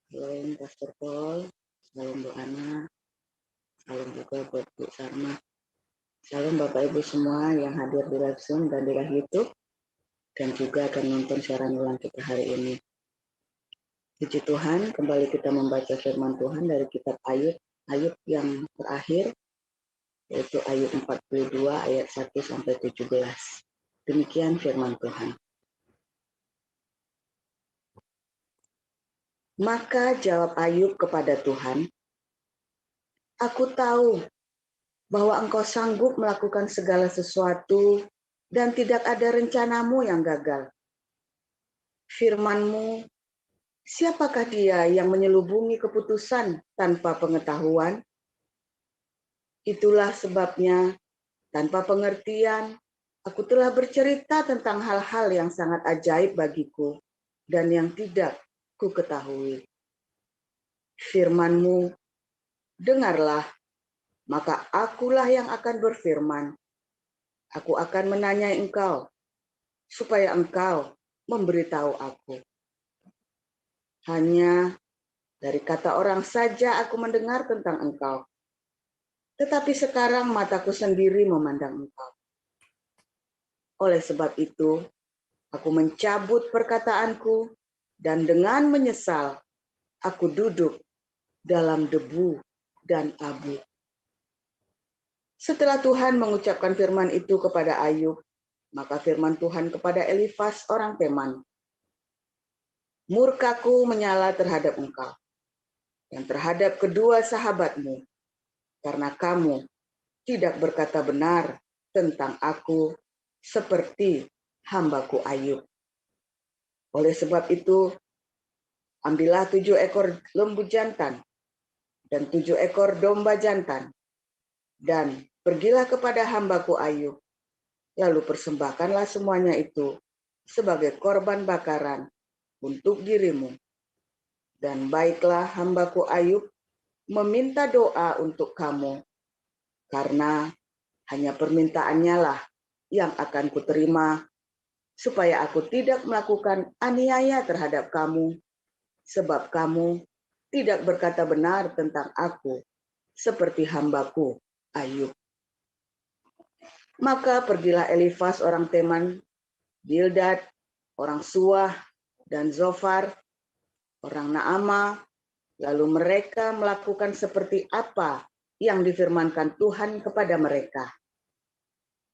Salam Pastor Paul, salam Bu Ana, salam juga buat Bu Sarma. Salam Bapak Ibu semua yang hadir di live Zoom dan di live YouTube, dan juga akan nonton siaran ulang kita hari ini. Puji Tuhan, kembali kita membaca firman Tuhan dari kitab Ayub yang terakhir, yaitu Ayub 42 ayat 1 sampai 17. Demikian firman Tuhan. Maka jawab Ayub kepada Tuhan, "Aku tahu bahwa Engkau sanggup melakukan segala sesuatu dan tidak ada rencanamu yang gagal. Firman-Mu, siapakah dia yang menyelubungi keputusan tanpa pengetahuan? Itulah sebabnya, tanpa pengertian, aku telah bercerita tentang hal-hal yang sangat ajaib bagiku dan yang tidak ku ketahui. Firman-Mu, dengarlah, maka akulah yang akan berfirman. Aku akan menanyai Engkau, supaya Engkau memberitahu aku. Hanya dari kata orang saja aku mendengar tentang Engkau. Tetapi sekarang mataku sendiri memandang Engkau. Oleh sebab itu, aku mencabut perkataanku dan dengan menyesal, aku duduk dalam debu dan abu." Setelah Tuhan mengucapkan firman itu kepada Ayub, maka firman Tuhan kepada Elifas orang Teman, "Murkaku menyala terhadap engkau dan terhadap kedua sahabatmu, karena kamu tidak berkata benar tentang aku seperti hambaku Ayub. Oleh sebab itu, ambillah 7 ekor lembu jantan dan 7 ekor domba jantan, dan pergilah kepada hambaku Ayub, lalu persembahkanlah semuanya itu sebagai korban bakaran untuk dirimu. Dan baiklah hambaku Ayub meminta doa untuk kamu, karena hanya permintaannya lah yang akan kuterima, supaya aku tidak melakukan aniaya terhadap kamu, sebab kamu tidak berkata benar tentang aku, seperti hambaku Ayub." Maka pergilah Elifas orang Teman, Bildad orang Suah, dan Zofar orang Naama, lalu mereka melakukan seperti apa yang difirmankan Tuhan kepada mereka.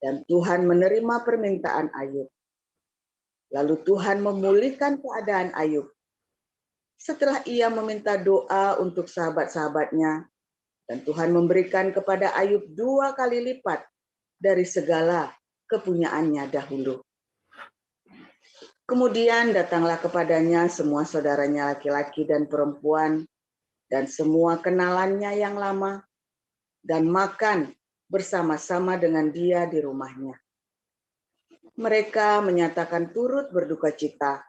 Dan Tuhan menerima permintaan Ayub. Lalu Tuhan memulihkan keadaan Ayub. Setelah ia meminta doa untuk sahabat-sahabatnya, dan Tuhan memberikan kepada Ayub 2 kali lipat dari segala kepunyaannya dahulu. Kemudian datanglah kepadanya semua saudaranya laki-laki dan perempuan, dan semua kenalannya yang lama, dan makan bersama-sama dengan dia di rumahnya. Mereka menyatakan turut berduka cita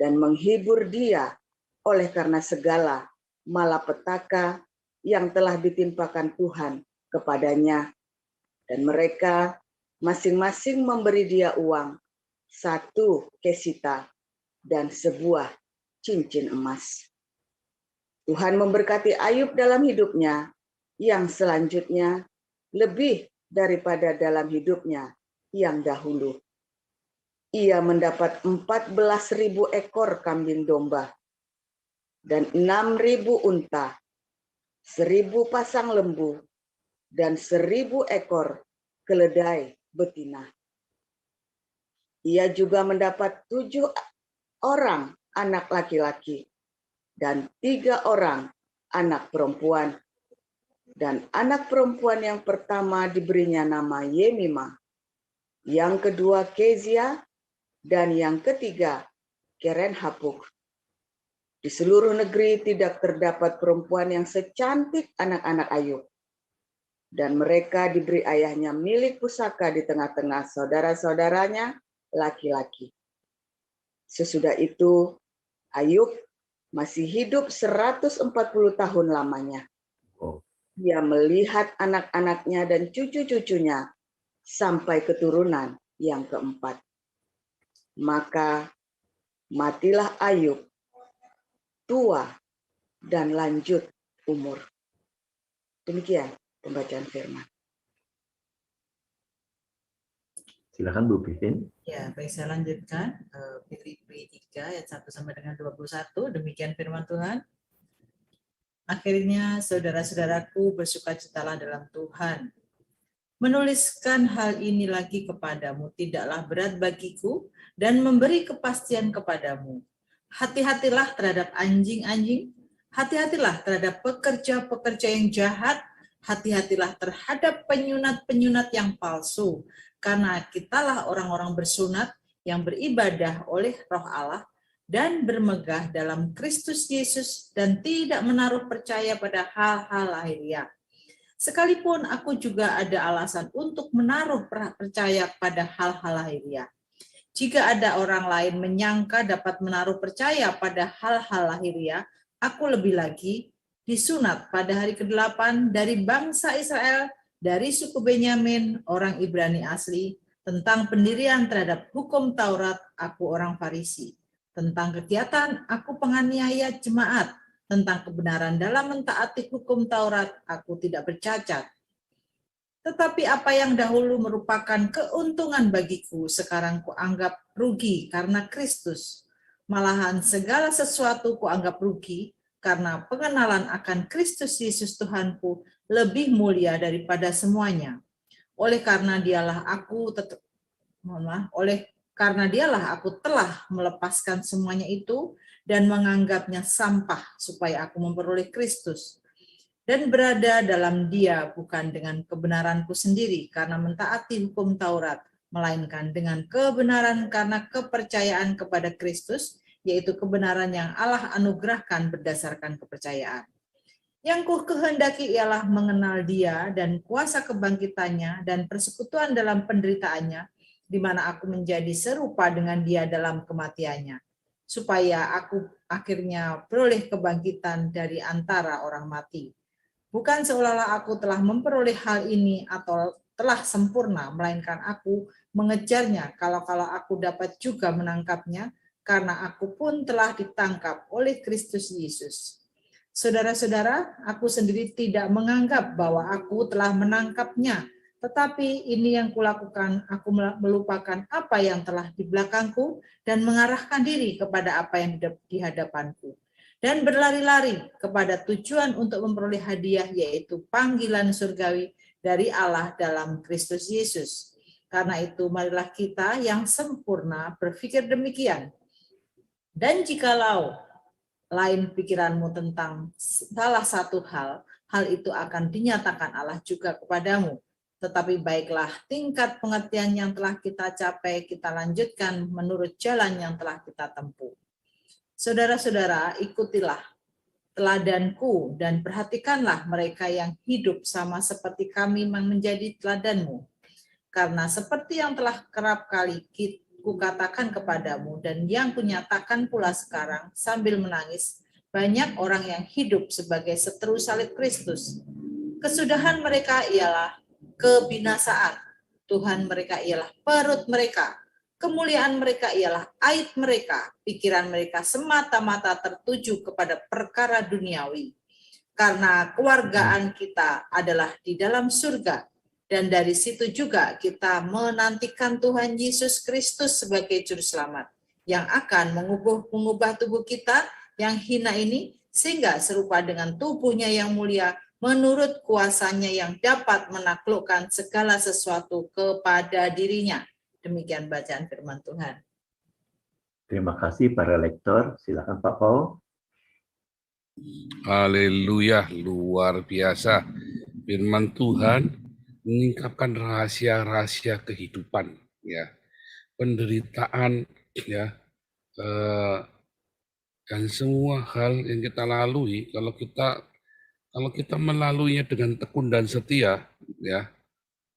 dan menghibur dia oleh karena segala malapetaka yang telah ditimpakan Tuhan kepadanya. Dan mereka masing-masing memberi dia uang, 1 kesita dan sebuah cincin emas. Tuhan memberkati Ayub dalam hidupnya, yang selanjutnya lebih daripada dalam hidupnya yang dahulu. Ia mendapat 14.000 ekor kambing domba dan 6.000 unta, 1.000 pasang lembu, dan 1.000 ekor keledai betina. Ia juga mendapat 7 orang anak laki-laki dan 3 orang anak perempuan. Dan anak perempuan yang pertama diberinya nama Yemima, yang kedua Kezia, dan yang ketiga Keren-Hapuk. Di seluruh negeri tidak terdapat perempuan yang secantik anak-anak Ayub. Dan mereka diberi ayahnya milik pusaka di tengah-tengah saudara-saudaranya laki-laki. Sesudah itu, Ayub masih hidup 140 tahun lamanya. Dia melihat anak-anaknya dan cucu-cucunya sampai keturunan yang keempat. Maka matilah Ayub tua dan lanjut umur. Demikian pembacaan firman. Silakan Bu Pipin. Ya, baik, saya lanjutkan. Filipi 3 ayat 1 sampai dengan 21. Demikian firman Tuhan. Akhirnya saudara-saudaraku, bersukacitalah dalam Tuhan. Menuliskan hal ini lagi kepadamu tidaklah berat bagiku dan memberi kepastian kepadamu. Hati-hatilah terhadap anjing-anjing, hati-hatilah terhadap pekerja-pekerja yang jahat, hati-hatilah terhadap penyunat-penyunat yang palsu, karena kitalah orang-orang bersunat yang beribadah oleh Roh Allah dan bermegah dalam Kristus Yesus dan tidak menaruh percaya pada hal-hal lahiriah. Sekalipun aku juga ada alasan untuk menaruh percaya pada hal-hal lahiriah. Jika ada orang lain menyangka dapat menaruh percaya pada hal-hal lahiriah, aku lebih lagi disunat pada hari ke-8 dari bangsa Israel, dari suku Benyamin, orang Ibrani asli, tentang pendirian terhadap hukum Taurat, aku orang Farisi. Tentang kegiatan, aku penganiaya jemaat. Tentang kebenaran dalam mentaati hukum Taurat, aku tidak bercacat. Tetapi apa yang dahulu merupakan keuntungan bagiku, sekarang kuanggap rugi karena Kristus. Malahan segala sesuatu kuanggap rugi, karena pengenalan akan Kristus Yesus Tuhanku lebih mulia daripada semuanya. Oleh karena dialah aku telah melepaskan semuanya itu dan menganggapnya sampah supaya aku memperoleh Kristus dan berada dalam Dia bukan dengan kebenaranku sendiri karena mentaati hukum Taurat, melainkan dengan kebenaran karena kepercayaan kepada Kristus, yaitu kebenaran yang Allah anugerahkan berdasarkan kepercayaan. Yang ku kehendaki ialah mengenal Dia dan kuasa kebangkitannya dan persekutuan dalam penderitaannya, di mana aku menjadi serupa dengan Dia dalam kematiannya, supaya aku akhirnya beroleh kebangkitan dari antara orang mati. Bukan seolah-olah aku telah memperoleh hal ini atau telah sempurna, melainkan aku mengejarnya kalau aku dapat juga menangkapnya, karena aku pun telah ditangkap oleh Kristus Yesus. Saudara-saudara, aku sendiri tidak menganggap bahwa aku telah menangkapnya, tetapi ini yang kulakukan, aku melupakan apa yang telah di belakangku dan mengarahkan diri kepada apa yang di hadapanku. Dan berlari-lari kepada tujuan untuk memperoleh hadiah, yaitu panggilan surgawi dari Allah dalam Kristus Yesus. Karena itu, marilah kita yang sempurna berpikir demikian. Dan jikalau lain pikiranmu tentang salah satu hal itu akan dinyatakan Allah juga kepadamu. Tetapi baiklah, tingkat pengertian yang telah kita capai, kita lanjutkan menurut jalan yang telah kita tempuh. Saudara-saudara, ikutilah teladanku dan perhatikanlah mereka yang hidup sama seperti kami menjadi teladanmu. Karena seperti yang telah kerap kali kukatakan kepadamu dan yang kunyatakan pula sekarang sambil menangis, banyak orang yang hidup sebagai seteru salib Kristus. Kesudahan mereka ialah kebinasaan, Tuhan mereka ialah perut mereka, kemuliaan mereka ialah aib mereka, pikiran mereka semata-mata tertuju kepada perkara duniawi. Karena kewargaan kita adalah di dalam surga, dan dari situ juga kita menantikan Tuhan Yesus Kristus sebagai Juru Selamat, yang akan mengubah tubuh kita yang hina ini, sehingga serupa dengan tubuhnya yang mulia, menurut kuasanya yang dapat menaklukkan segala sesuatu kepada dirinya. Demikian bacaan firman Tuhan. Terima kasih para lektor. Silakan Pak Paul. Haleluya, luar biasa. Firman Tuhan mengungkapkan rahasia-rahasia kehidupan, ya, penderitaan, ya, dan semua hal yang kita lalui. Kalau kita melaluinya dengan tekun dan setia, ya,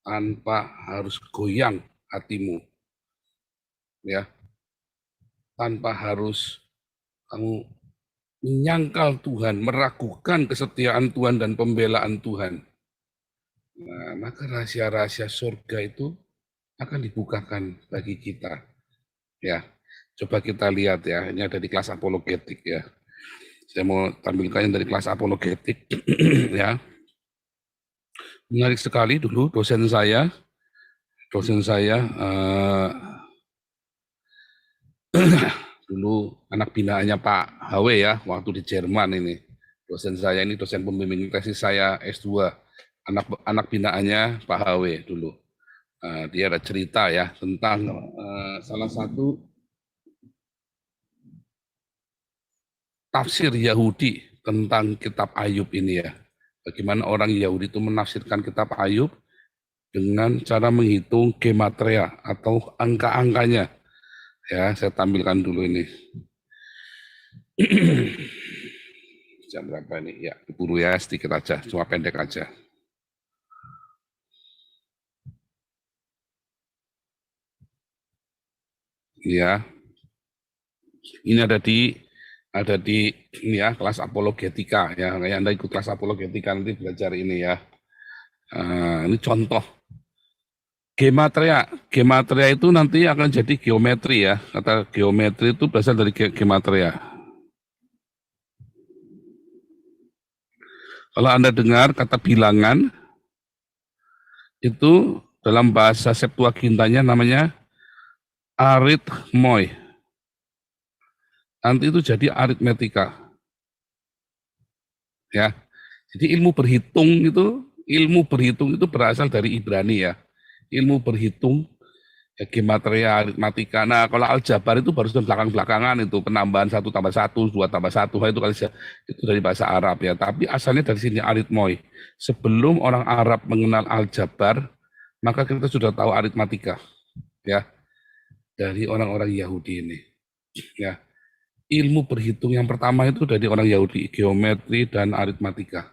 tanpa harus goyang hatimu, ya, tanpa harus kamu menyangkal Tuhan, meragukan kesetiaan Tuhan dan pembelaan Tuhan. Nah, maka rahasia-rahasia surga itu akan dibukakan bagi kita. Ya, coba kita lihat ya, ini ada di kelas apologetik ya. Saya mau tampilkan yang dari kelas apologetik. Ya, menarik sekali dulu dosen saya dulu anak binaannya Pak HW ya, waktu di Jerman ini. Dosen saya ini dosen pembimbing tesis saya S2, anak binaannya Pak HW dulu. Dia ada cerita ya tentang salah satu tafsir Yahudi tentang kitab Ayub ini ya. Bagaimana orang Yahudi itu menafsirkan kitab Ayub dengan cara menghitung gematria atau angka-angkanya. Ya, saya tampilkan dulu ini. Jam berapa ini? Ya, diburu ya, sedikit aja, cuma pendek aja. Ya, ini ada di ini ya, kelas apologetika ya. Kayak Anda ikut kelas apologetika nanti belajar ini ya. Ini contoh gematria itu nanti akan jadi geometri ya. Kata geometri itu berasal dari gematria. Kalau Anda dengar kata bilangan, itu dalam bahasa Septuagintanya namanya arithmoi. Nanti itu jadi aritmetika. Ya. Jadi ilmu berhitung itu berasal dari Ibrani ya. Ilmu berhitung ya, gematria, aritmatika. Nah, kalau aljabar itu baru belakang-belakangan itu penambahan 1 tambah 1, 2 tambah 1, itu kali itu dari bahasa Arab ya. Tapi asalnya dari sini arithmoi. Sebelum orang Arab mengenal aljabar, maka kita sudah tahu aritmatika ya. Dari orang-orang Yahudi ini. Ya. Ilmu berhitung yang pertama itu dari orang Yahudi, geometri dan aritmatika.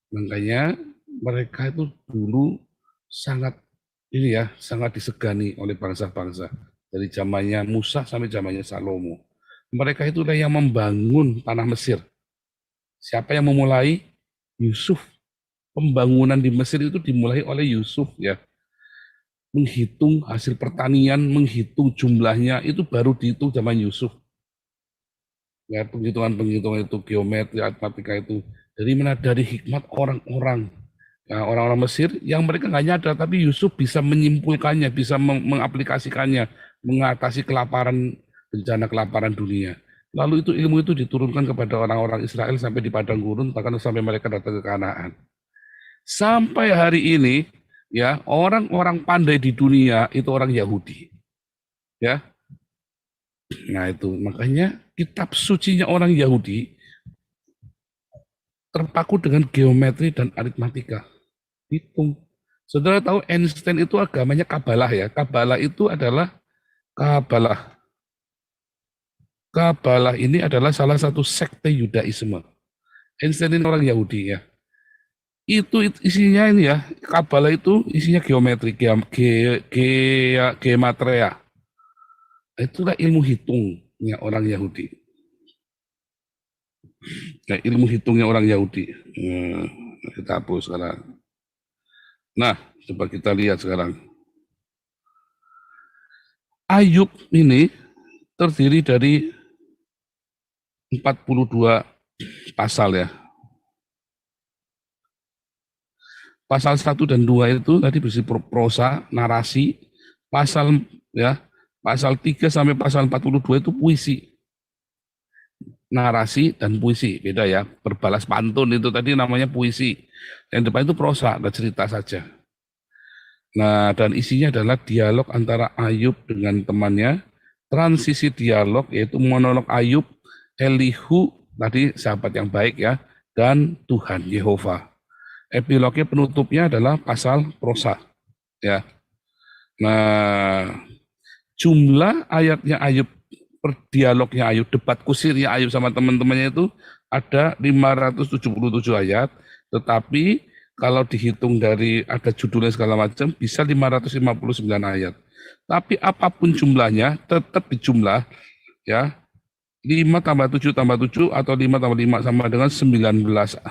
Makanya mereka itu dulu sangat disegani oleh bangsa-bangsa dari zamannya Musa sampai zamannya Salomo. Mereka itulah yang membangun tanah Mesir. Siapa yang memulai? Yusuf. Pembangunan di Mesir itu dimulai oleh Yusuf ya. Menghitung hasil pertanian, menghitung jumlahnya itu baru dihitung zaman Yusuf. Ya, penghitungan itu geometri, aritmatika itu dari mana? Dari hikmat orang-orang. Ya, orang-orang Mesir yang mereka nggak nyadar, tapi Yusuf bisa menyimpulkannya, bisa mengaplikasikannya, mengatasi bencana kelaparan dunia. Lalu ilmu itu diturunkan kepada orang-orang Israel sampai di padang gurun, bahkan sampai mereka datang ke Kanaan. Sampai hari ini, ya orang-orang pandai di dunia itu orang Yahudi. Ya, nah itu makanya kitab sucinya orang Yahudi terpaku dengan geometri dan aritmatika. Hitung. Saudara tahu Einstein itu agamanya Kabalah ya. Kabalah itu adalah Kabalah. Kabalah ini adalah salah satu sekte Yudaisme. Einstein ini orang Yahudi ya. Itu isinya ini ya. Kabalah itu isinya geometri, gematria. Itulah ilmu hitungnya orang Yahudi. Nah, ilmu hitungnya orang Yahudi. Kita hapus sekarang. Nah, coba kita lihat sekarang. Ayub ini terdiri dari 42 pasal ya. Pasal 1 dan 2 itu tadi berisi prosa, narasi. Pasal 3 sampai pasal 42 itu puisi. Narasi dan puisi, beda ya. Berbalas pantun itu tadi namanya puisi. Yang depan itu prosa, ada cerita saja. Nah, dan isinya adalah dialog antara Ayub dengan temannya, transisi dialog yaitu monolog Ayub, Elihu, tadi sahabat yang baik ya, dan Tuhan Yehova. Epilognya penutupnya adalah pasal prosa ya. Nah, jumlah ayatnya Ayub, dialognya Ayub, debat kusirnya Ayub sama teman-temannya itu ada 577 ayat, tetapi kalau dihitung dari ada judulnya segala macam bisa 559 ayat. Tapi apapun jumlahnya tetap dijumlah ya. 5 tambah 7 tambah 7 atau 5 tambah 5 sama dengan 19.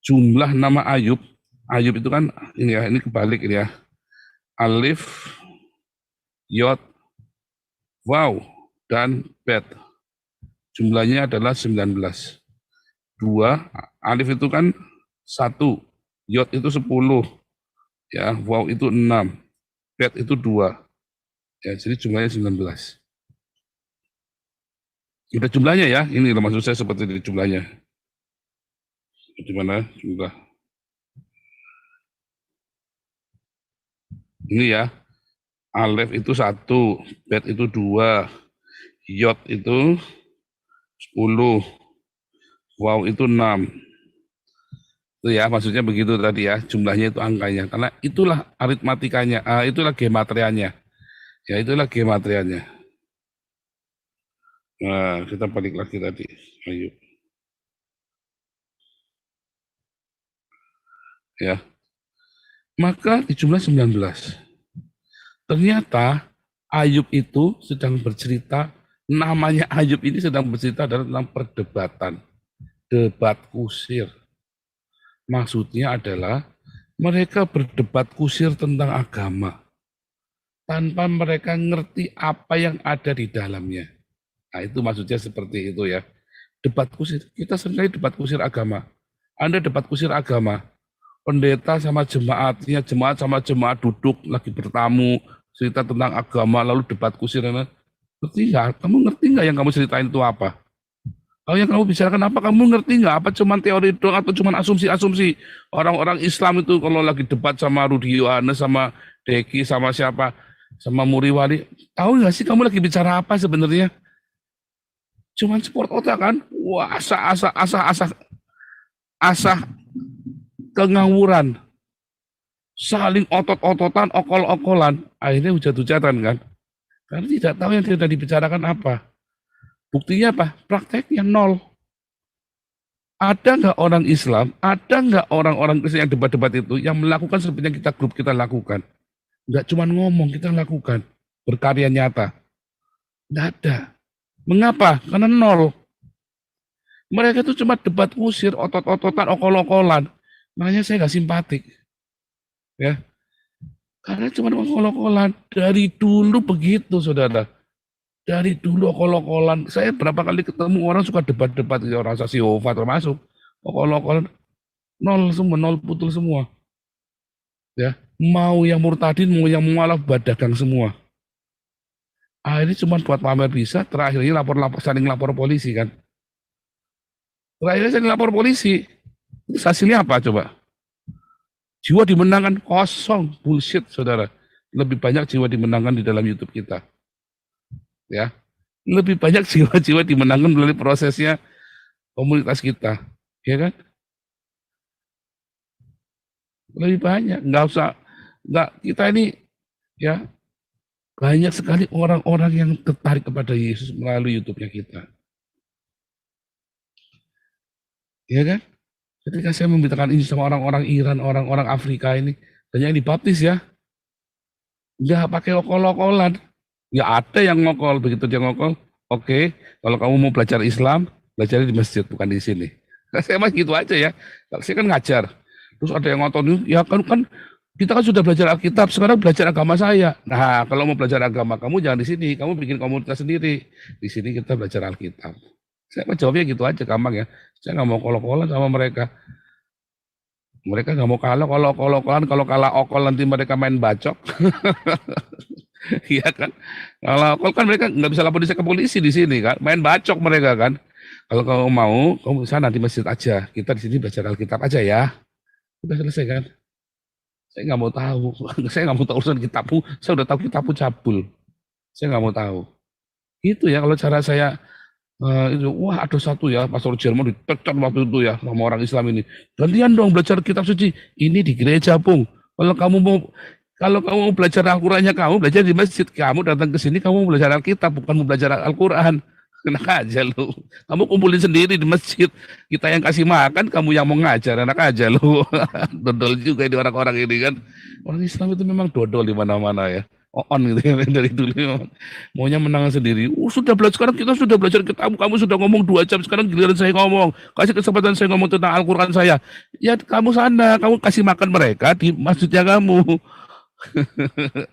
Jumlah nama Ayub itu kan ini ya, ini kebalik ini ya. Alif, Yod, Waw, dan Bet. Jumlahnya adalah 19. 2, alif itu kan 1, yod itu 10, ya, waw itu 6, bet itu 2. Ya, jadi jumlahnya 19. Kita jumlahnya ya, ini maksud saya seperti ini jumlahnya. Gimana jumlah? Ini ya, alif itu 1, bet itu 2, yod itu 10, waw itu 6. Itu ya, maksudnya begitu tadi ya, jumlahnya itu angkanya. Karena itulah aritmatikanya, itulah gematrianya. Ya, itulah gematrianya. Nah, kita balik lagi tadi. Ayo. Ya. Maka di jumlah 19. Ternyata Ayub itu sedang bercerita, namanya Ayub ini sedang bercerita tentang perdebatan. Debat kusir. Maksudnya adalah mereka berdebat kusir tentang agama tanpa mereka ngerti apa yang ada di dalamnya. Nah, itu maksudnya seperti itu ya. Debat kusir, kita seringkali debat kusir agama. Anda debat kusir agama, pendeta sama jemaatnya, jemaat sama jemaat duduk lagi bertamu, cerita tentang agama, lalu debat kusir. Ngerti nggak? Kamu ngerti nggak yang kamu ceritain itu apa? Kalau yang kamu bicarakan apa, kamu ngerti nggak? Apa cuma teori doang atau cuma asumsi-asumsi? Orang-orang Islam itu kalau lagi debat sama Rudi Yohanes, sama Deki, sama siapa, sama Muri Wali, tahu nggak sih kamu lagi bicara apa sebenarnya? Cuman sport otak kan? Wah, asah kengawuran, saling otot-ototan, okol-okolan, akhirnya hujat-hujatan kan? Karena tidak tahu yang tidak dibicarakan apa. Buktinya apa? Prakteknya 0. Ada nggak orang Islam, ada nggak orang-orang Kristen yang debat-debat itu yang melakukan seperti yang kita grup kita lakukan? Nggak cuma ngomong, kita lakukan. Berkarya nyata. Nggak ada. Mengapa? Karena 0. Mereka itu cuma debat kusir, otot-ototan, okol-okolan. Makanya saya nggak simpatik. Ya. Karena cuma okol-okolan. Dari dulu begitu, saudara. Dari dulu okol-okolan. Saya berapa kali ketemu orang suka debat-debat, orang saksi Yehova termasuk. Okol-okolan. 0 semua, 0 putul semua. Ya. Mau yang murtadin, mau yang mualaf, badagang semua. Akhirnya cuma buat pamer bisa, terakhirnya saling lapor polisi kan. Terakhirnya saling lapor polisi. Terus hasilnya apa coba? Jiwa dimenangkan kosong, bullshit saudara. Lebih banyak jiwa dimenangkan di dalam YouTube kita. Ya, lebih banyak jiwa-jiwa dimenangkan melalui prosesnya komunitas kita, ya kan? Lebih banyak, nggak kita ini ya banyak sekali orang-orang yang tertarik kepada Yesus melalui YouTube-nya kita, ya kan? Ketika saya memberitakan ini sama orang-orang Iran, orang-orang Afrika ini, banyak yang dibaptis ya, nggak pakai okol-okolan. Ya ada yang ngokol, begitu dia ngokol, oke, kalau kamu mau belajar Islam, belajar di masjid, bukan di sini. Saya mah gitu aja ya, saya kan ngajar. Terus ada yang ngotot, ya kan kita kan sudah belajar Alkitab, sekarang belajar agama saya. Nah, kalau mau belajar agama, kamu jangan di sini, kamu bikin komunitas sendiri. Di sini kita belajar Alkitab. Saya mah jawabnya gitu aja, gampang ya. Saya nggak mau kolok-kolok sama mereka. Mereka nggak mau kalah, kalau kalah okol nanti mereka main bacok. Iya kan? Kalau kan mereka nggak bisa lapor ke polisi di sini kan, main bacok mereka kan. Kalau kamu mau, kamu bisa nanti masjid aja. Kita di sini belajar Alkitab aja ya. Udah selesai kan? Saya nggak mau tahu. Saya nggak mau tahu urusan kitabmu. Saya udah tahu kitabmu cabul. Saya nggak mau tahu. Itu ya kalau cara saya. Itu, wah ada satu ya, Pastor Jerman dipecat waktu itu ya sama orang Islam ini. Gantian dong belajar kitab suci. Ini di gereja, Pung. Kalau kamu mau belajar Al-Qur'annya kamu belajar di masjid. Kamu datang ke sini kamu mau belajar Alkitab, bukan mau belajar Al-Qur'an. Enak aja lu. Kamu kumpulin sendiri di masjid. Kita yang kasih makan, kamu yang mau ngajar, enak aja lu. Dodol juga di orang-orang ini kan. Orang Islam itu memang dodol di mana-mana ya. On gitu ya dari dulu maunya menang sendiri. Sudah belajar sekarang, kita sudah belajar kamu sudah ngomong 2 jam, sekarang giliran saya ngomong, kasih kesempatan saya ngomong tentang Al-Qur'an saya. Ya kamu sana, kamu kasih makan mereka di masjidnya kamu.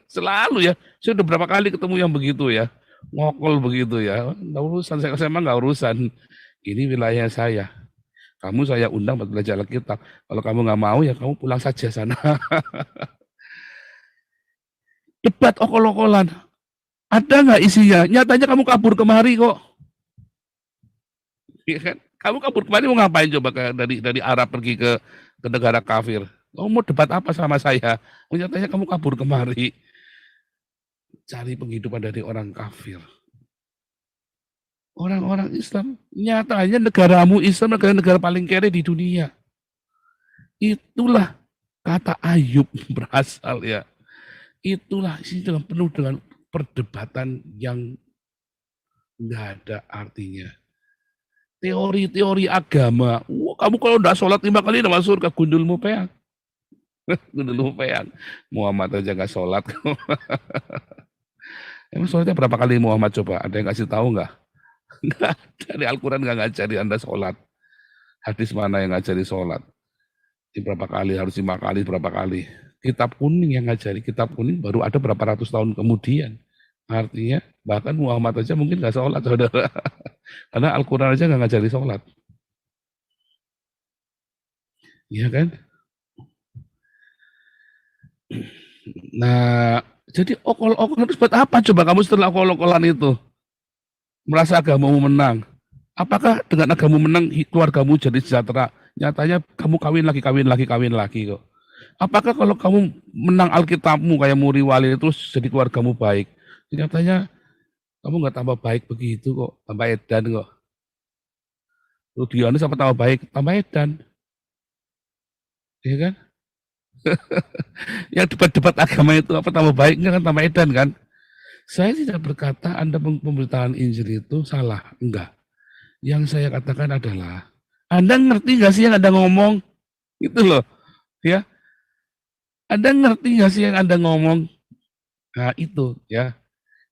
Selalu ya, saya udah berapa kali ketemu yang begitu ya. ngokol begitu ya. Nggak urusan, saya emang nggak urusan. Ini wilayah saya. Kamu saya undang buat belajar Alkitab. Kalau kamu nggak mau ya kamu pulang saja sana. Debat okol-okolan. Ada nggak isinya? Nyatanya kamu kabur kemari kok. Iya kan? Kamu kabur kemari mau ngapain coba dari Arab pergi ke negara kafir? Kamu mau debat apa sama saya? Nyatanya kamu kabur kemari. Cari penghidupan dari orang kafir. Orang-orang Islam, nyatanya negaramu Islam negara paling kere di dunia. Itulah kata Ayub berasal ya. Itulah isinya penuh dengan perdebatan yang nggak ada artinya. Teori-teori agama. Wah, kamu kalau udah sholat 5 kali udah masuk surga, gundulmu peang. Gundulmu peang. Muhammad aja nggak sholat. Emang sholatnya berapa kali Muhammad coba? Ada yang kasih tahu nggak? Nggak ada, di Al-Quran nggak ngajari Anda sholat. Hadis mana yang ngajari sholat? Berapa kali, harus 5 kali, berapa kali. Kitab kuning yang ngajari, kitab kuning baru ada berapa ratus tahun kemudian. Artinya bahkan Muhammad aja mungkin nggak sholat, saudara. Karena Al-Quran aja nggak ngajari sholat. Iya kan? Nah, jadi okol-okol harus buat apa coba kamu setelah okol-okolan itu? Merasa agamamu menang. Apakah dengan agamamu menang keluargamu jadi sejahtera? Nyatanya kamu kawin lagi kok. Apakah kalau kamu menang Alkitabmu kayak Muri Wali terus jadi keluargamu baik? Nyatanya kamu nggak tambah baik begitu kok, tambah edan kok. Rudionis apa tambah baik? Tambah edan. Iya kan? Yang debat-debat agama itu apa tambah baik? Enggak kan, tambah edan kan? Saya tidak berkata Anda pemberitaan Injil itu salah, enggak. Yang saya katakan adalah, Anda ngerti nggak sih yang Anda ngomong? Itu loh, ya. Anda ngerti nggak sih yang Anda ngomong? Nah itu, ya.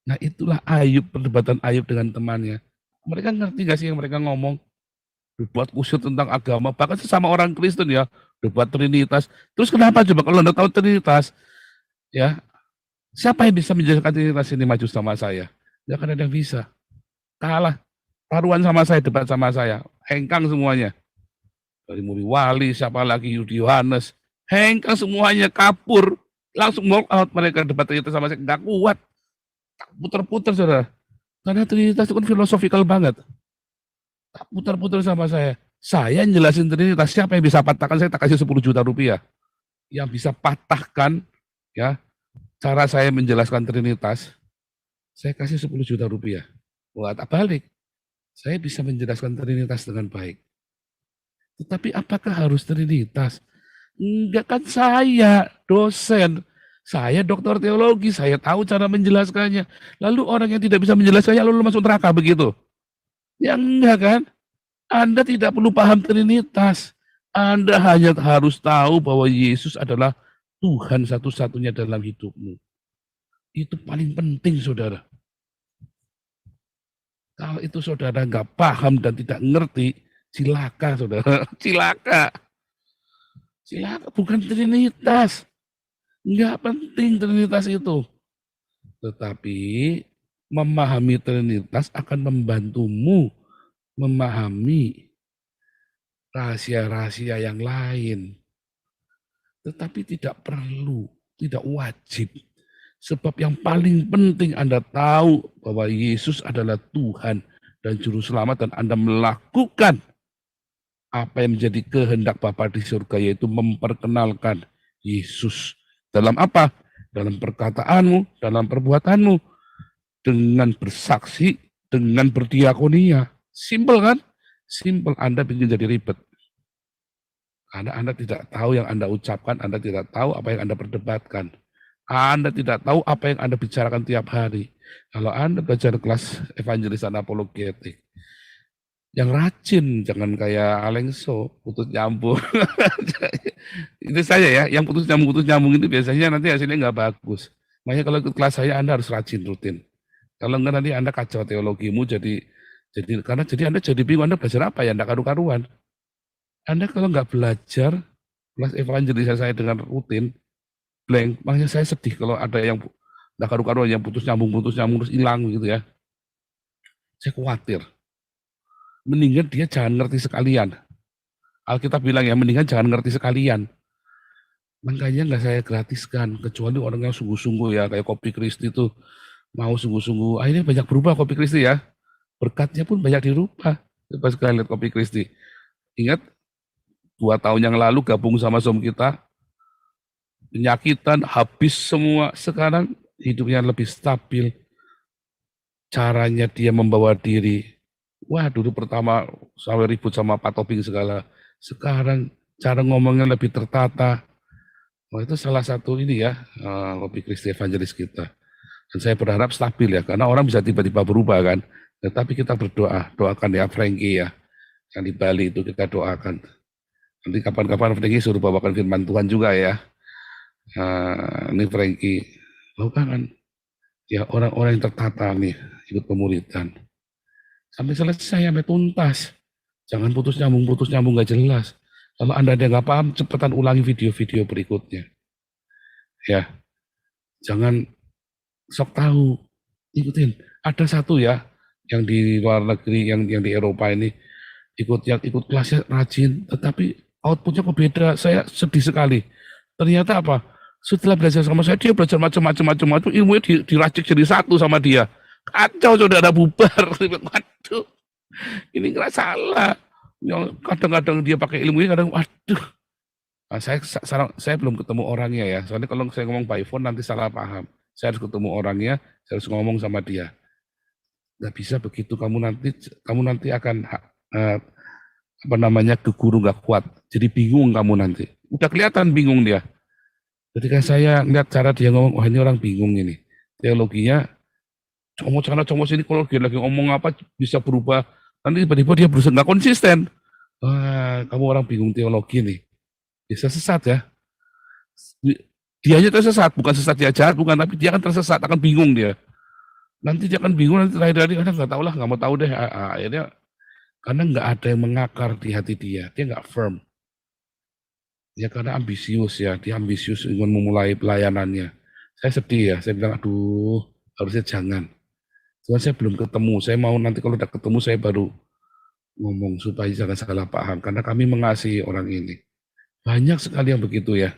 Nah itulah Ayub, perdebatan Ayub dengan temannya. Mereka ngerti nggak sih yang mereka ngomong? Debat kusir tentang agama, bahkan sesama orang Kristen ya, debat Trinitas. Terus kenapa coba kalau Anda tahu Trinitas, ya, siapa yang bisa menjelaskan Trinitas ini maju sama saya? Nggak akan ada yang bisa. Kalah. Taruhan sama saya, debat sama saya. Hengkang semuanya. Dari Muri Wali, siapa lagi, Yudi Yohanes. Hengkang semuanya, kapur. Langsung walk out mereka debat Trinitas sama saya. Nggak kuat. Putar-putar, saudara. Karena Trinitas itu kan filosofikal banget. Putar-putar sama saya. Saya jelasin Trinitas, siapa yang bisa patahkan, saya tak kasih 10 juta rupiah. Yang bisa patahkan, ya, cara saya menjelaskan Trinitas, saya kasih 10 juta rupiah. Wah, tak balik. Saya bisa menjelaskan Trinitas dengan baik. Tetapi apakah harus Trinitas? Enggak kan, saya dosen. Saya doktor teologi, saya tahu cara menjelaskannya. Lalu orang yang tidak bisa menjelaskannya lalu masuk neraka begitu? Ya enggak kan? Anda tidak perlu paham Trinitas. Anda hanya harus tahu bahwa Yesus adalah Tuhan satu-satunya dalam hidupmu. Itu paling penting, saudara. Kalau itu saudara nggak paham dan tidak ngerti, cilaka, saudara. Cilaka. Cilaka, bukan Trinitas. Nggak penting Trinitas itu. Tetapi memahami Trinitas akan membantumu memahami rahasia-rahasia yang lain. Tetapi tidak perlu, tidak wajib. Sebab yang paling penting Anda tahu bahwa Yesus adalah Tuhan dan Juru Selamat, dan Anda melakukan apa yang menjadi kehendak Bapa di surga, yaitu memperkenalkan Yesus. Dalam apa? Dalam perkataanmu, dalam perbuatanmu, dengan bersaksi, dengan berdiakonia. Simpel kan? Simpel. Anda bikin jadi ribet. Karena Anda tidak tahu yang Anda ucapkan, Anda tidak tahu apa yang Anda perdebatkan. Anda tidak tahu apa yang Anda bicarakan tiap hari. Kalau Anda belajar kelas evangelisan apologetik, yang rajin, jangan kayak Alengso, putus nyambung. Itu saya ya, yang putus nyambung itu biasanya nanti hasilnya nggak bagus. Makanya kalau ikut kelas saya Anda harus rajin, rutin. Kalau enggak nanti Anda kacau teologimu, jadi Anda jadi bingung, Anda belajar apa ya, Anda karu-karuan. Anda kalau nggak belajar kelas evangelisasi saya dengan rutin, blank, makanya saya sedih kalau ada yang nggak karu-karuan, yang putus nyambung terus hilang gitu ya. Saya khawatir. Mendingan dia jangan ngerti sekalian. Alkitab bilang ya, mendingan jangan ngerti sekalian. Makanya nggak saya gratiskan, kecuali orang yang sungguh-sungguh ya, kayak Kopi Kristi itu mau sungguh-sungguh. Akhirnya banyak berubah Kopi Kristi ya. Berkatnya pun banyak dirubah. Pas sekali lihat Kopi Kristi. Ingat, 2 tahun yang lalu gabung sama Zoom kita, penyakitan, habis semua. Sekarang hidupnya lebih stabil. Caranya dia membawa diri. Wah, dulu pertama sampai ribut sama Pak Tobing segala. Sekarang cara ngomongnya lebih tertata. Oh, itu salah satu ini ya, Kopi Kristi evangelis kita. Dan saya berharap stabil ya, karena orang bisa tiba-tiba berubah kan. Tetapi kita berdoa, doakan ya Frankie ya, yang di Bali itu kita doakan. Nanti kapan-kapan Frankie suruh bawakan firman Tuhan juga ya. Ini Frankie, lakukan ya orang-orang yang tertata nih, ikut pemuridan. Sampai selesai, sampai tuntas. Jangan putus nyambung nggak jelas. Kalau Anda nggak paham, cepetan ulangi video-video berikutnya. Ya, jangan sok tahu, ikutin. Ada satu ya, yang di luar negeri, yang di Eropa ini, ikut kelasnya rajin, tetapi outputnya kok beda. Saya sedih sekali. Ternyata apa? Setelah belajar sama saya, dia belajar macam-macam, ilmunya diracik jadi satu sama dia. Kacau, saudara, bubar. Waduh, ini nggak salah. Yang kadang-kadang dia pakai ilmunya, kadang waduh. Nah, saya belum ketemu orangnya ya. Soalnya kalau saya ngomong by phone nanti salah paham. Saya harus ketemu orangnya, saya harus ngomong sama dia. Nggak bisa begitu, kamu nanti akan ke guru nggak kuat. Jadi bingung kamu nanti. Udah kelihatan bingung dia. Ketika saya lihat cara dia ngomong, wah ini orang bingung ini. Teologinya comot sini, kalau dia lagi ngomong apa bisa berubah. Nanti tiba-tiba dia berusaha nggak konsisten. Wah, kamu orang bingung teologi nih. Bisa sesat ya. Dia aja tersesat, bukan sesat dia jahat, bukan, tapi dia akan tersesat, akan bingung dia. Nanti dia akan bingung, nanti terakhir nggak tahu lah, nggak mau tahu deh. Akhirnya karena nggak ada yang mengakar di hati dia nggak firm. Ya karena ambisius ya, dia ambisius ingin memulai pelayanannya. Saya sedih ya, saya bilang aduh harusnya jangan. Cuman saya belum ketemu, saya mau nanti kalau udah ketemu saya baru ngomong supaya jangan salah paham, karena kami mengasihi orang ini. Banyak sekali yang begitu ya.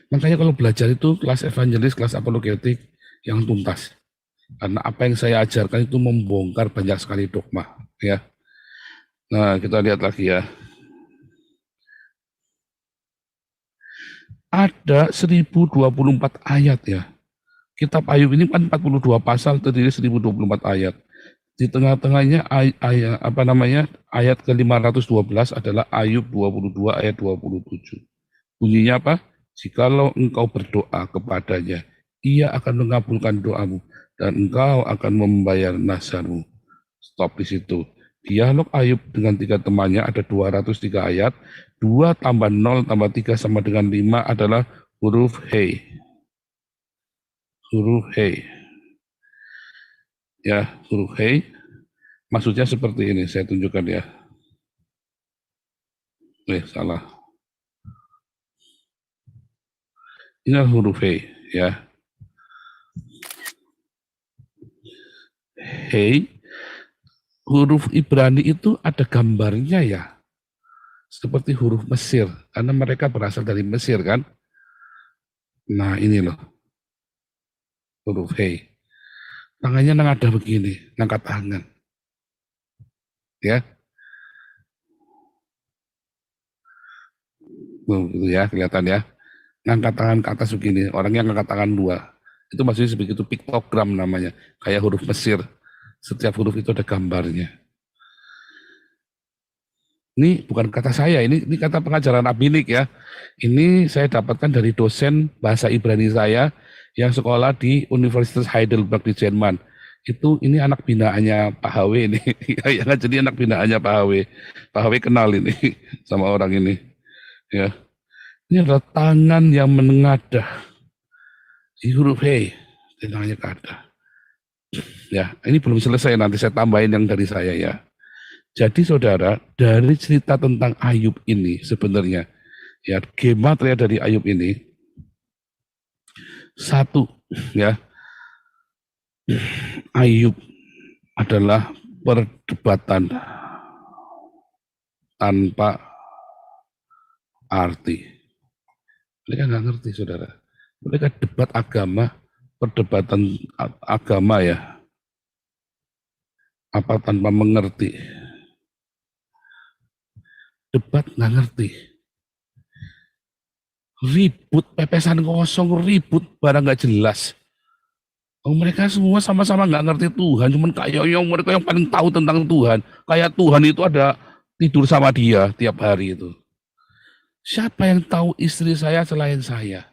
Makanya kalau belajar itu kelas evangelis, kelas apologetik yang tuntas. Karena apa yang saya ajarkan itu membongkar banyak sekali dogma. Ya. Nah kita lihat lagi ya. Ada 1024 ayat ya. Kitab Ayub ini kan 42 pasal terdiri 1024 ayat. Di tengah-tengahnya ayat ke-512 adalah Ayub 22 ayat 27. Bunyinya apa? Jikalau engkau berdoa kepadanya, ia akan mengabulkan doamu dan engkau akan membayar nazarmu. Stop di situ. Dialog Ayub dengan 3 temannya ada 203 ayat. 2 tambah 0 tambah 3 sama dengan 5 adalah huruf He. Huruf He. Ya, huruf He. Maksudnya seperti ini, saya tunjukkan ya. Salah. Ini huruf He, ya. He, huruf Ibrani itu ada gambarnya ya. Seperti huruf Mesir, karena mereka berasal dari Mesir kan. Nah ini loh, huruf He. Tangannya ada begini, ngangkat tangan. Ya. Gitu ya, kelihatan ya. Ngangkat tangan ke atas begini, orangnya ngangkat tangan 2. Itu maksudnya begitu piktogram namanya, kayak huruf Mesir. Setiap huruf itu ada gambarnya. Ini bukan kata saya, ini kata pengajaran Abinik ya. Ini saya dapatkan dari dosen bahasa Ibrani saya yang sekolah di Universitas Heidelberg di Jerman. Ini anak binaannya Pak HW ini. Ya, jadi anak binaannya Pak HW. Pak HW kenal ini sama orang ini. Ya. Ini adalah tangan yang menengadah. Di huruf He, tangannya ke atas. Ya, ini belum selesai, nanti saya tambahin yang dari saya ya. Jadi saudara, dari cerita tentang Ayub ini sebenarnya, ya gematria dari Ayub ini, 1 ya, Ayub adalah perdebatan tanpa arti. Mereka nggak ngerti, saudara. Mereka debat agama, perdebatan agama ya, apa tanpa mengerti. Debat nggak ngerti. Ribut, pepesan kosong, ribut, barang nggak jelas. Oh, mereka semua sama-sama nggak ngerti Tuhan, cuman kayak yang mereka yang paling tahu tentang Tuhan. Kayak Tuhan itu ada tidur sama dia tiap hari itu. Siapa yang tahu istri saya selain saya?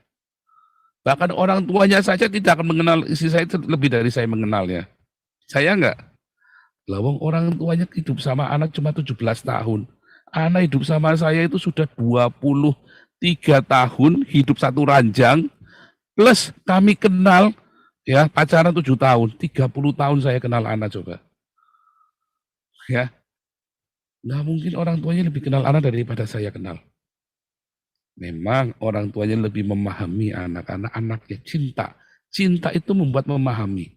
Bahkan orang tuanya saja tidak akan mengenal istri saya lebih dari saya mengenalnya. Saya enggak. Lawang orang tuanya hidup sama anak cuma 17 tahun. Anak hidup sama saya itu sudah 23 tahun, hidup satu ranjang, plus kami kenal, ya pacaran 7 tahun, 30 tahun saya kenal anak coba. Ya, nggak mungkin orang tuanya lebih kenal anak daripada saya kenal. Memang orang tuanya lebih memahami anak-anak, anaknya cinta. Cinta itu membuat memahami.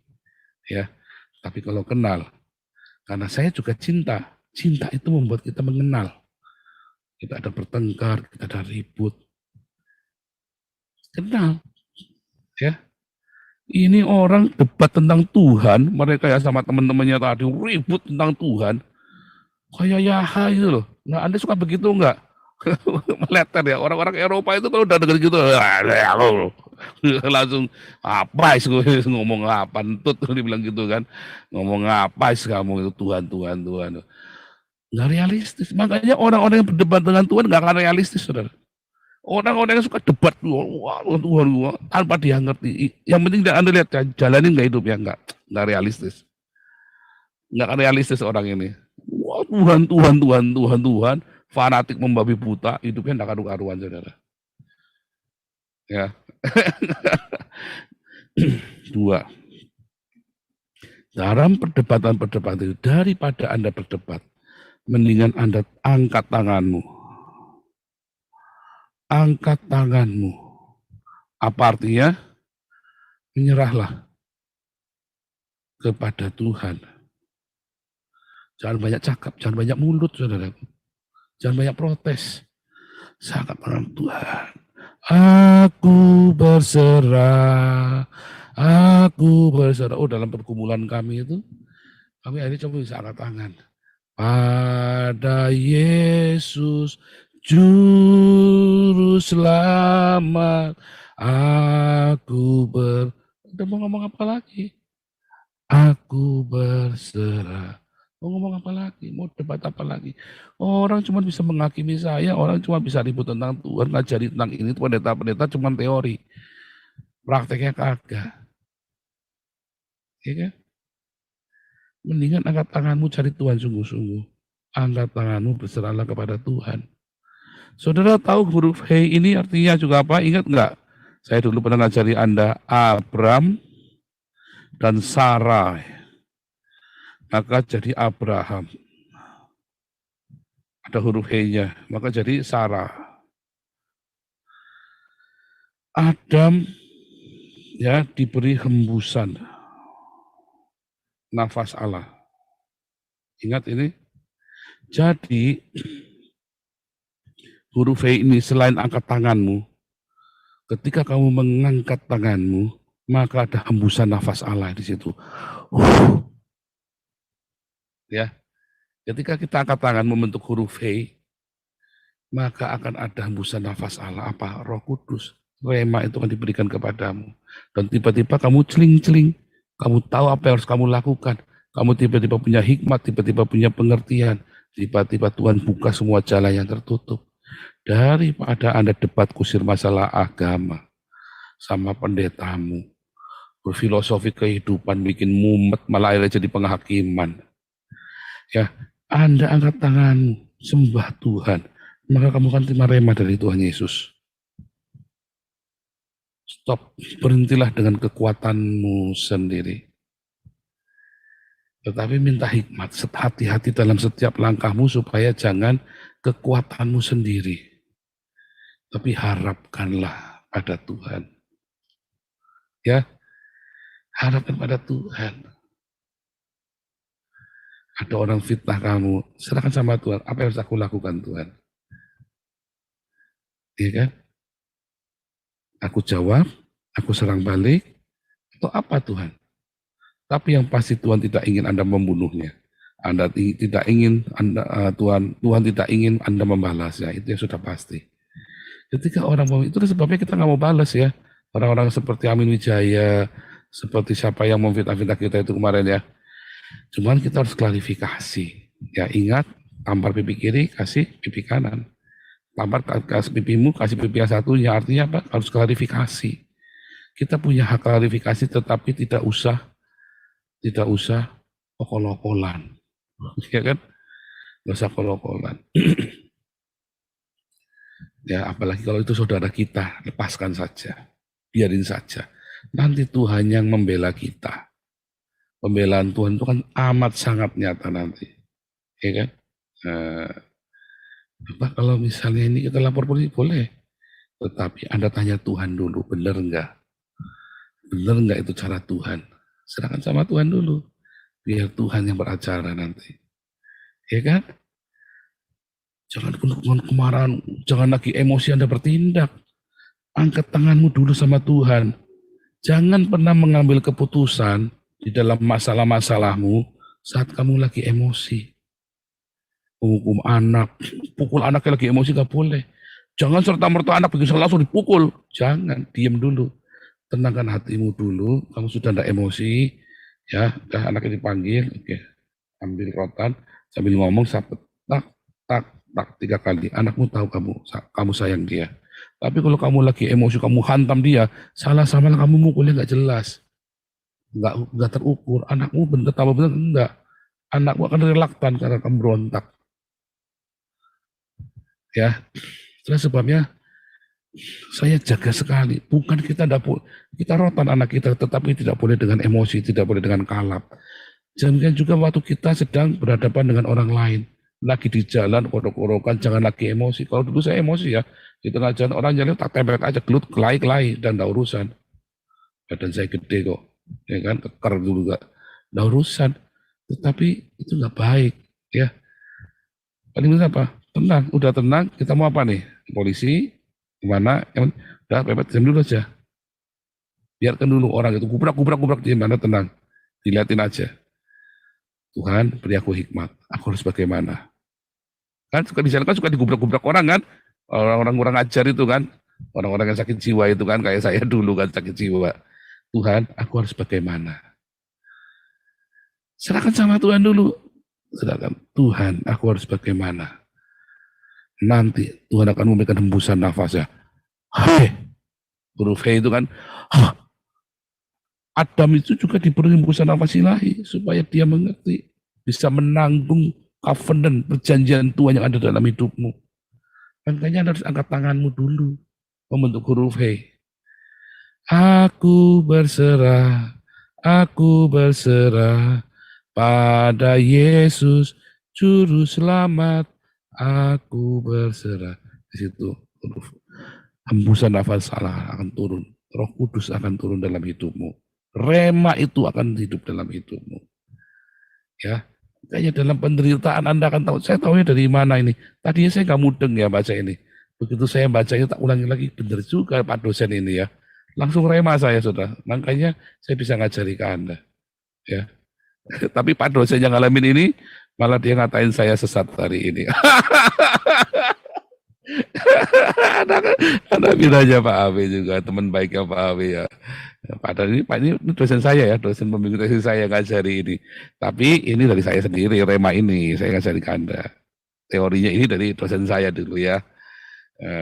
Ya, tapi kalau kenal, karena saya juga cinta. Cinta itu membuat kita mengenal. Kita ada bertengkar, kita ada ribut. Kenal. Ya. Ini orang debat tentang Tuhan, mereka ya sama teman-temannya tadi ribut tentang Tuhan. Kayak Yaha itu loh. Nah, Anda suka begitu enggak? Meleter ya, orang-orang Eropa itu kalau udah dengar gitu langsung apa sih ngomong apa entut dibilang gitu kan, ngomong apa sih kamu itu Tuhan nggak realistis. Makanya orang-orang yang berdebat dengan Tuhan nggak akan realistis, saudara. Orang-orang yang suka debat wah Tuhan gua tanpa dia ngerti, yang penting Anda lihat jalanin nggak hidupnya, nggak realistis, nggak akan realistis orang ini. Wah Tuhan, fanatik membabi buta, hidupnya enggak karu-karuan, saudara. Ya. Dua. Dalam perdebatan-perdebatan itu, daripada Anda berdebat, mendingan Anda angkat tanganmu. Angkat tanganmu. Apa artinya? Menyerahlah kepada Tuhan. Jangan banyak cakap, jangan banyak mulut, saudara. Jangan banyak protes. Sangat pada Tuhan. Aku berserah. Oh, dalam pergumulan kami itu, kami akhirnya coba bisa angkat tangan. Pada Yesus, Juru Selamat, udah mau ngomong apa lagi? Aku berserah. Mau ngomong apa lagi? Mau debat apa lagi? Orang cuma bisa menghakimi saya, orang cuma bisa ribut tentang Tuhan, ngajari tentang ini, pendeta-pendeta cuma teori. Prakteknya kagak. Ya kan? Mendingan angkat tanganmu cari Tuhan sungguh-sungguh. Angkat tanganmu berserahlah kepada Tuhan. Saudara tahu huruf He ini artinya juga apa? Ingat enggak? Saya dulu pernah ngajari Anda Abram dan Sarah. Maka jadi Abraham. Ada huruf He-nya, maka jadi Sarah. Adam ya diberi hembusan nafas Allah. Ingat ini. Jadi huruf He ini selain angkat tanganmu, ketika kamu mengangkat tanganmu, maka ada hembusan nafas Allah di situ. Ya, ketika kita angkat tangan membentuk huruf He, maka akan ada hembusan nafas Allah, apa? Roh Kudus, rema itu akan diberikan kepadamu. Dan tiba-tiba kamu celing-celing, kamu tahu apa yang harus kamu lakukan. Kamu tiba-tiba punya hikmat, tiba-tiba punya pengertian, tiba-tiba Tuhan buka semua jalan yang tertutup. Daripada Anda debat kusir masalah agama sama pendetamu, berfilosofi kehidupan, bikin mumet, malah akhirnya jadi penghakiman. Ya, Anda angkat tanganmu, sembah Tuhan, maka kamu akan terima rema dari Tuhan Yesus. Stop, berhentilah dengan kekuatanmu sendiri. Tetapi minta hikmat, hati-hati dalam setiap langkahmu supaya jangan kekuatanmu sendiri. Tapi harapkanlah pada Tuhan. Ya, Harapkan pada Tuhan. Ada orang fitnah kamu, serahkan sama Tuhan. Apa yang harus aku lakukan Tuhan? Iya kan? Aku jawab, aku serang balik, atau apa Tuhan? Tapi yang pasti Tuhan tidak ingin Anda membunuhnya. Anda tidak ingin Tuhan tidak ingin Anda membalasnya. Itu yang sudah pasti. Ketika orang mau, itu sebabnya kita nggak mau balas ya. Orang-orang seperti Amin Wijaya, seperti siapa yang memfitnah-fitnah kita itu kemarin ya. Cuman kita harus klarifikasi. Ya ingat, tampar pipi kiri, kasih pipi kanan. Tampar kasih pipimu, kasih pipi yang satunya. Artinya apa? Harus klarifikasi. Kita punya hak klarifikasi, tetapi tidak usah okol-okolan. Ya kan? Nggak usah okol-okolan. Ya, apalagi kalau itu saudara kita, lepaskan saja. Biarin saja. Nanti Tuhan yang membela kita. Pembelaan Tuhan itu kan amat sangat nyata nanti. Ya kan? Apa kalau misalnya ini kita lapor polisi, boleh. Tetapi Anda tanya Tuhan dulu, benar enggak? Benar enggak itu cara Tuhan? Serahkan sama Tuhan dulu. Biar Tuhan yang beracara nanti. Ya kan? Jangan penuh dengan kemarahan, jangan lagi emosi Anda bertindak. Angkat tanganmu dulu sama Tuhan. Jangan pernah mengambil keputusan di dalam masalah-masalahmu saat kamu lagi emosi. Hukum anak, pukul anaknya lagi emosi gak boleh. Jangan serta-merta anak begitu langsung dipukul. Jangan, diam dulu. Tenangkan hatimu dulu, kamu sudah tidak emosi. Ya, anaknya dipanggil, oke. Ambil rotan, sambil ngomong, tak, tak, 3 kali. Anakmu tahu kamu sayang dia. Tapi kalau kamu lagi emosi, kamu hantam dia, salah-salah kamu mukulnya nggak jelas. Nggak terukur. Anakmu bener tambah bener, enggak. Anakmu akan relaktan karena kamu berontak. Ya, itulah sebabnya saya jaga sekali. Bukan kita rotan anak kita, tetapi tidak boleh dengan emosi, tidak boleh dengan kalap. Jangan juga waktu kita sedang berhadapan dengan orang lain, lagi di jalan kodok-kodokan, jangan lagi emosi. Kalau dulu saya emosi ya, di tengah jalan orang jalan tak tembak aja, gelut, kelai-kelai, dan enggak urusan. Badan saya gede kok, ya kan, keker dulu enggak urusan. Tetapi itu enggak baik, ya. Paling penting apa? Tenang, udah tenang, kita mau apa nih? Polisi, gimana? Udah, pepet, diam dulu aja. Biarkan dulu orang itu gubrak, di mana tenang. Dilihatin aja. Tuhan, beri aku hikmat. Aku harus bagaimana? Kan suka di sana kan suka digubrak-gubrak orang kan? Orang-orang kurang ajar itu kan? Orang-orang yang sakit jiwa itu kan, kayak saya dulu kan sakit jiwa. Tuhan, aku harus bagaimana? Serahkan sama Tuhan dulu. Serahkan, Tuhan, aku harus bagaimana? Nanti Tuhan akan memberikan hembusan nafasnya. Hei, huruf H itu kan, Adam itu juga diberi hembusan nafas ilahi supaya dia mengerti, bisa menanggung covenant, perjanjian Tuhan yang ada dalam hidupmu. Makanya Anda harus angkat tanganmu dulu membentuk huruf H. Aku berserah pada Yesus, Juru Selamat. Aku berserah. Di situ hembusan nafas Allah akan turun. Roh Kudus akan turun dalam hidupmu. Rema itu akan hidup dalam hidupmu. Ya, kayaknya dalam penderitaan Anda akan tahu. Saya tahunya dari mana ini. Tadinya saya nggak mudeng ya baca ini. Begitu saya bacanya tak ulangi lagi, benar juga Pak dosen ini ya. Langsung rema saya sudah. Makanya saya bisa ngajari ke Anda. Ya. Tapi Pak dosen yang ngalamin ini malah dia ngatain saya sesat hari ini. Anak bidanya Pak Abe juga, teman baiknya Pak Abe ya. Padahal ini Pak ini dosen saya ya, dosen pembimbing tesis saya ngajari ini. Tapi ini dari saya sendiri, rema ini saya ngajari ke Anda. Teorinya ini dari dosen saya dulu ya.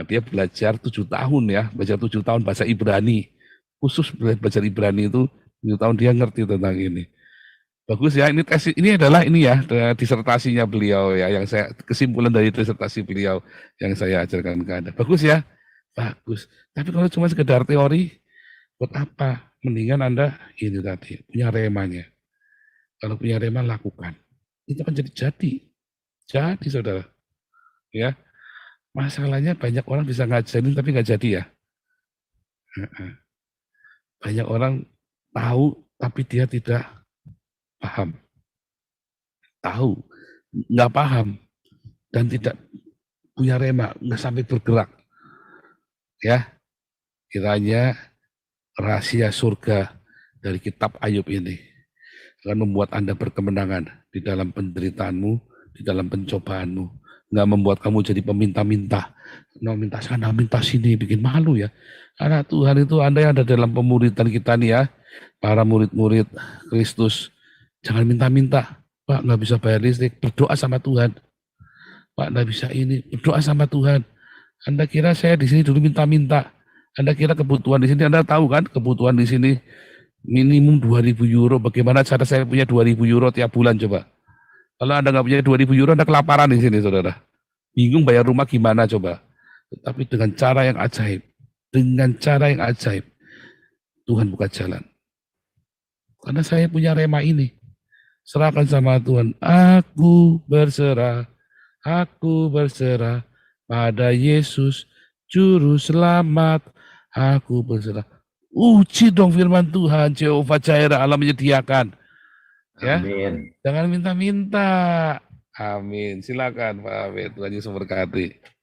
Dia belajar 7 tahun ya, belajar 7 tahun bahasa Ibrani. Khusus belajar Ibrani itu 7 tahun dia ngerti tentang ini. Bagus ya, ini tesis ini adalah ini ya disertasinya beliau ya, yang saya kesimpulan dari disertasi beliau yang saya ajarkan ke Anda. Bagus ya, bagus. Tapi kalau cuma sekedar teori, buat apa? Mendingan Anda ini tadi punya remanya. Kalau punya rema lakukan, itu akan jadi saudara. Ya, masalahnya banyak orang bisa ngajarin tapi nggak jadi ya. Banyak orang tahu tapi dia tidak paham, tahu, nggak paham, dan tidak punya rema, nggak sampai bergerak. Ya, kiranya rahasia surga dari kitab Ayub ini akan membuat Anda berkemenangan di dalam penderitaanmu, di dalam pencobaanmu. Nggak membuat kamu jadi peminta-minta. Minta sana, minta sini, bikin malu ya. Karena Tuhan itu Anda yang ada dalam pemuridan kita nih ya, para murid-murid Kristus. Jangan minta-minta. Pak, nggak bisa bayar listrik, berdoa sama Tuhan. Pak, nggak bisa ini, berdoa sama Tuhan. Anda kira saya di sini dulu minta-minta. Anda kira kebutuhan di sini, Anda tahu kan kebutuhan di sini minimum 2.000 euro. Bagaimana cara saya punya 2.000 euro tiap bulan coba? Kalau Anda nggak punya 2.000 euro, Anda kelaparan di sini, saudara. Bingung bayar rumah gimana coba? Tetapi dengan cara yang ajaib, Tuhan buka jalan. Karena saya punya rema ini. Serahkan sama Tuhan. Aku berserah pada Yesus, Juru Selamat. Aku berserah. Uji dong firman Tuhan, Jehovah Jireh, Allah menyediakan. Ya, Amin. jangan minta-minta. Amin. Silakan Pak Abed, Tuhan Yesus memberkati.